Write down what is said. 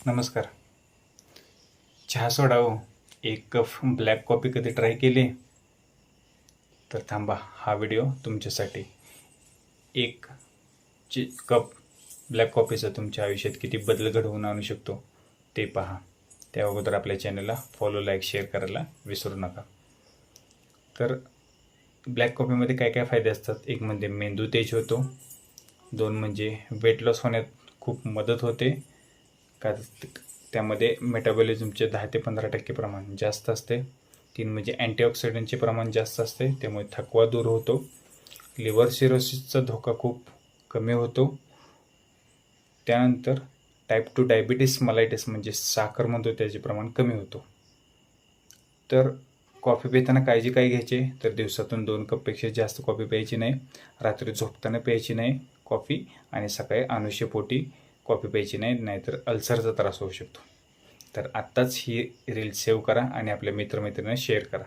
नमस्कार. चहा सोडावं, एक कप ब्लॅक कॉफी कधी ट्राय केली? तर थांबा, हा व्हिडिओ तुमच्यासाठी. एक कप ब्लॅक कॉफीचा तुमच्या आयुष्यात किती बदल घडवून आणू शकतो ते पहा. त्या अगोदर आपल्या चॅनलला फॉलो, लाईक, शेअर करायला विसरू नका. तर ब्लॅक कॉफीमध्ये काय काय फायदे असतात? एक म्हणजे मेंदू तेज होतो, 2 म्हणजे वेट लॉस होण्यात खूप मदत होते, का त्यामध्ये मेटाबॉलिझमचे 10 ते 15% प्रमाण जास्त असते. 3 म्हणजे अँटीऑक्सिडंटचे प्रमाण जास्त असते, त्यामुळे थकवा दूर होतो. लिव्हर सिरोसिसचा धोका खूप कमी होतो. त्यानंतर टाईप 2 डायबिटीस मलायटिस म्हणजे साखर म्हणतो त्याचे प्रमाण कमी होतो. तर कॉफी पिताना काळजी काय घ्यायची? तर दिवसातून 2 कपपेक्षा जास्त कॉफी प्यायची नाही, रात्री झोपताना प्यायची नाही कॉफी, आणि सकाळी अनुशेपोटी कॉफी प्यायची नाही, नाहीतर अल्सरचा त्रास होऊ शकतो. तर आत्ताच ही रील सेव्ह करा आणि आपल्या मित्रमैत्रिणींना शेअर करा.